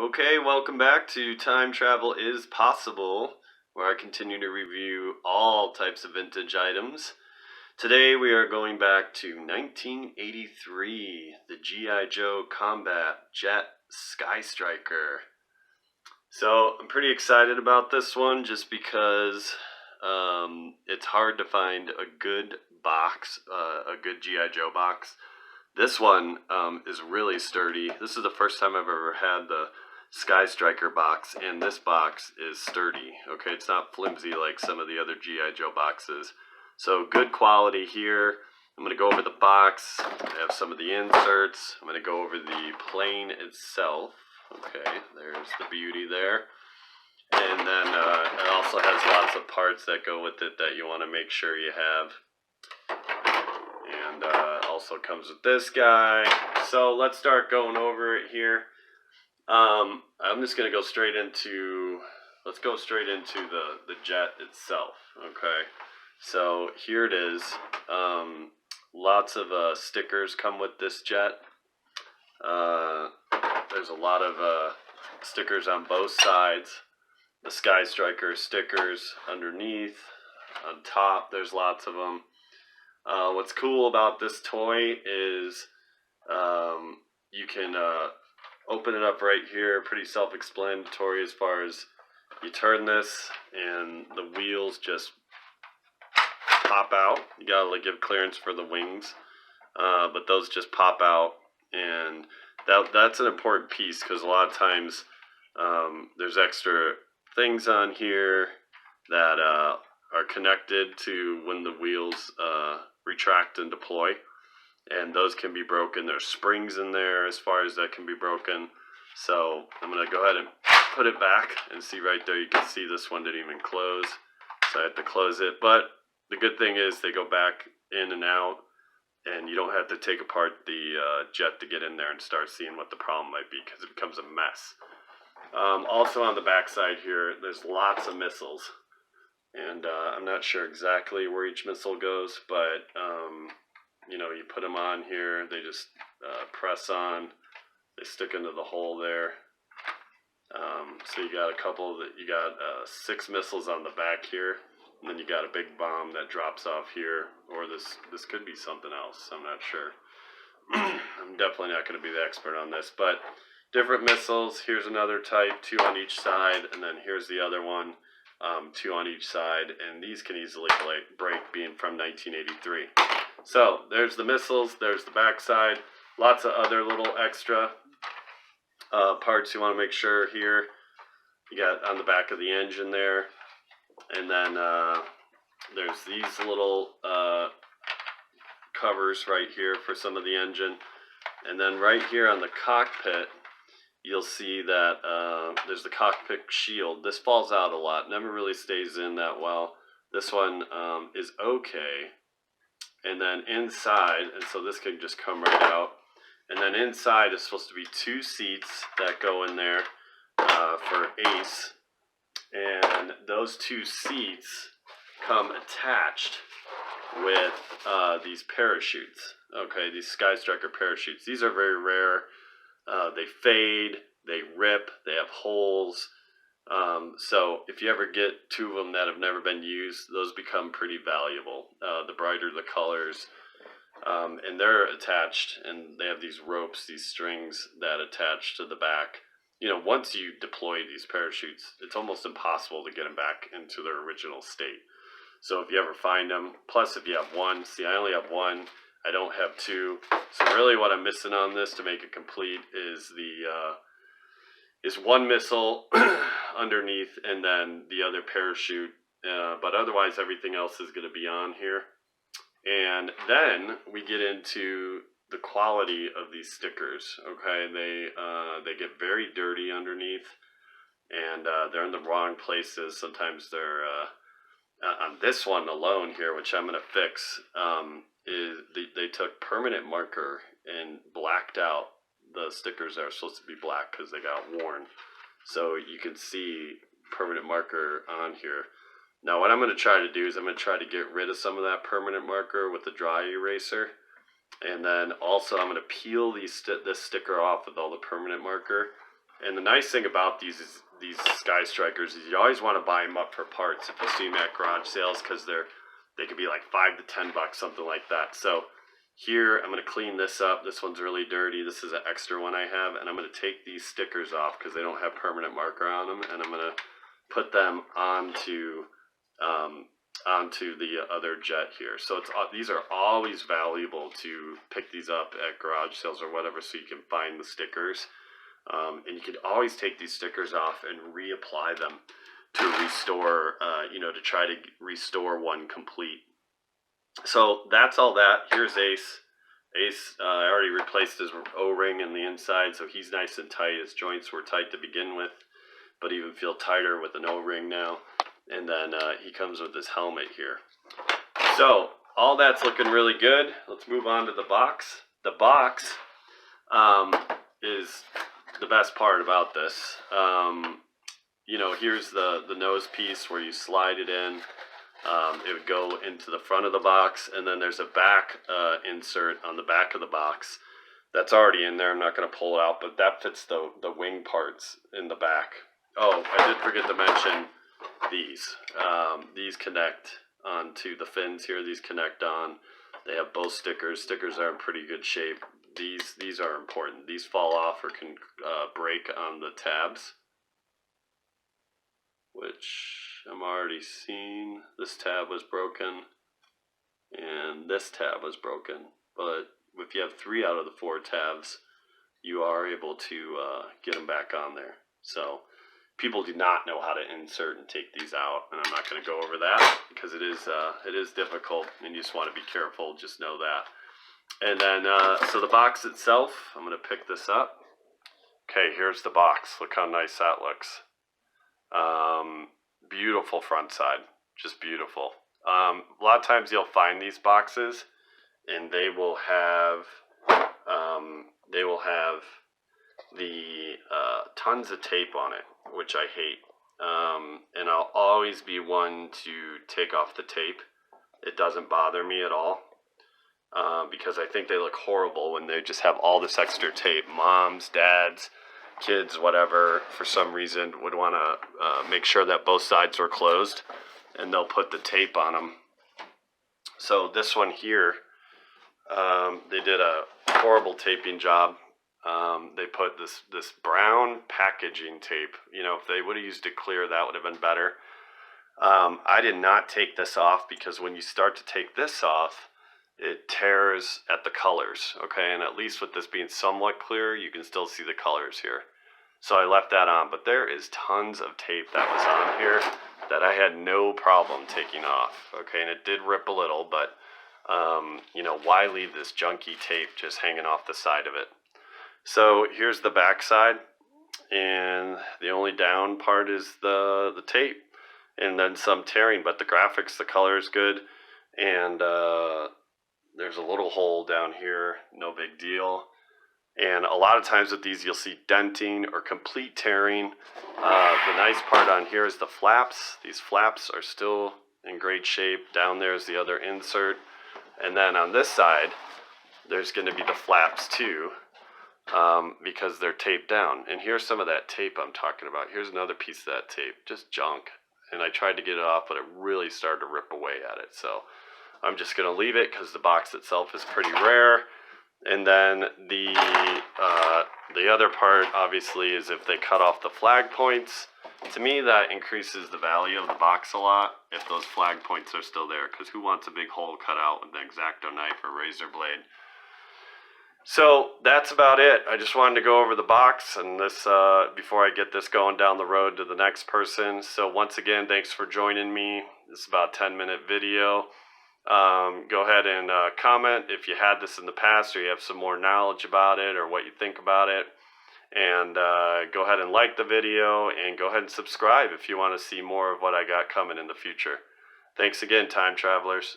Okay, welcome back to Time Travel is Possible, where I continue to review all types of vintage items. Today we are going back to 1983, the G.I. Joe Combat Jet Skystriker. So I'm pretty excited about this one just because it's hard to find a good box, a good G.I. Joe box. This one is really sturdy. This is the first time I've ever had the Skystriker box, and this box is sturdy. Okay, it's not flimsy like some of the other G.I. Joe boxes. So good quality here. I'm going to go over the box. I have some of the inserts. I'm going to go over the plane itself. Okay, there's the beauty there. And then it also has lots of parts that go with it that you want to make sure you have. And also comes with this guy. So let's start going over it here. I'm just gonna go straight into. Let's go straight into the jet itself. Okay. So here it is. Lots of stickers come with this jet. There's a lot of stickers on both sides. The Skystriker stickers underneath, on top. There's lots of them. What's cool about this toy is you can open it up right here. Pretty self-explanatory as far as you turn this and the wheels just pop out. You gotta give clearance for the wings, but those just pop out, and that's an important piece because a lot of times there's extra things on here that are connected to when the wheels retract and deploy, and those can be broken. There's springs in there as far as that can be broken. So I'm going to go ahead and put it back, and see right there, you can see this one didn't even close, so I have to close it. But the good thing is they go back in and out, and you don't have to take apart the jet to get in there and start seeing what the problem might be, because it becomes a mess. Also on the back side here, there's lots of missiles. And I'm not sure exactly where each missile goes, but you put them on here, they just press on, they stick into the hole there. So you got you got 6 missiles on the back here, and then you got a big bomb that drops off here, or this could be something else, I'm not sure. I'm definitely not going to be the expert on this, but different missiles. Here's another type, 2 on each side, and then here's the other one. 2 on each side, and these can easily break, being from 1983. So there's the missiles, there's the backside, lots of other little extra parts you want to make sure here. You got on the back of the engine there, and then there's these little covers right here for some of the engine, and then right here on the cockpit you'll see that there's the cockpit shield. This falls out a lot, never really stays in that well. This one is okay. And then inside, and so this can just come right out. And then inside is supposed to be 2 seats that go in there for Ace. And those 2 seats come attached with these parachutes. Okay, these Skystriker parachutes. These are very rare. They fade, they rip, they have holes. So if you ever get 2 of them that have never been used, those become pretty valuable. The brighter the colors. And they're attached, and they have these ropes, these strings that attach to the back. Once you deploy these parachutes, it's almost impossible to get them back into their original state. So if you ever find them, plus if you have 1, see, I only have 1. I don't have 2, so really what I'm missing on this to make it complete is is 1 missile underneath, and then the other parachute. But otherwise, everything else is going to be on here. And then we get into the quality of these stickers. Okay, they get very dirty underneath, and they're in the wrong places. Sometimes they're on this one alone here, which I'm going to fix. They took permanent marker and blacked out the stickers that are supposed to be black because they got worn. So you can see permanent marker on here. Now what I'm going to try to do is I'm going to try to get rid of some of that permanent marker with the dry eraser. And then also I'm going to peel this sticker off with all the permanent marker And the nice thing about these Skystrikers is you always want to buy them up for parts if you see them at garage sales, because they could be like $5 to $10, something like that. So here I'm going to clean this up. This one's really dirty. This is an extra one I have, and I'm going to take these stickers off because they don't have permanent marker on them, and I'm going to put them onto the other jet here. So these are always valuable to pick these up at garage sales or whatever, so you can find the stickers. And you can always take these stickers off and reapply them to restore, to try to restore one complete. So that's all that. Here's Ace. Ace, I already replaced his O-ring in the inside, so he's nice and tight. His joints were tight to begin with, but even feel tighter with an O-ring now. And then he comes with his helmet here. So all that's looking really good. Let's move on to the box. The box is the best part about this. Here's the nose piece where you slide it in. It would go into the front of the box, and then there's a back insert on the back of the box that's already in there. I'm not going to pull it out, but that fits the wing parts in the back. Oh, I did forget to mention these. These connect onto the fins here. These connect on. They have both stickers. Stickers are in pretty good shape. These are important. These fall off or can break on the tabs, which I'm already seeing. This tab was broken, and this tab was broken. But if you have 3 out of the 4 tabs, you are able to get them back on there. So people do not know how to insert and take these out, and I'm not going to go over that because it is difficult, and you just want to be careful. Just know that. And then, so the box itself, I'm going to pick this up. Okay, here's the box. Look how nice that looks. Beautiful front side, just beautiful. A lot of times you'll find these boxes, and they will have the tons of tape on it, which I hate. And I'll always be one to take off the tape. It doesn't bother me at all. Because I think they look horrible when they just have all this extra tape. Moms, dads, kids, whatever, for some reason would want to make sure that both sides were closed, and they'll put the tape on them. So this one here, they did a horrible taping job. They put this brown packaging tape. If they would have used it clear, that would have been better. I did not take this off because when you start to take this off, it tears at the colors, okay? And at least with this being somewhat clear, you can still see the colors here. So I left that on, but there is tons of tape that was on here that I had no problem taking off, okay? And it did rip a little, but, why leave this junky tape just hanging off the side of it? So here's the back side, and the only down part is the tape, and then some tearing, but the graphics, the color is good, and there's a little hole down here, no big deal. And a lot of times with these, you'll see denting or complete tearing. The nice part on here is the flaps. These flaps are still in great shape. Down there is the other insert. And then on this side, there's going to be the flaps too, because they're taped down. And here's some of that tape I'm talking about. Here's another piece of that tape, just junk. And I tried to get it off, but it really started to rip away at it. So I'm just going to leave it because the box itself is pretty rare. And then the other part, obviously, is if they cut off the flag points. To me, that increases the value of the box a lot if those flag points are still there, because who wants a big hole cut out with an X-Acto knife or razor blade? So that's about it. I just wanted to go over the box and this before I get this going down the road to the next person. So once again, thanks for joining me. This is about a 10-minute video. Go ahead and comment if you had this in the past or you have some more knowledge about it or what you think about it. And go ahead and like the video and go ahead and subscribe if you want to see more of what I got coming in the future. Thanks again, time travelers.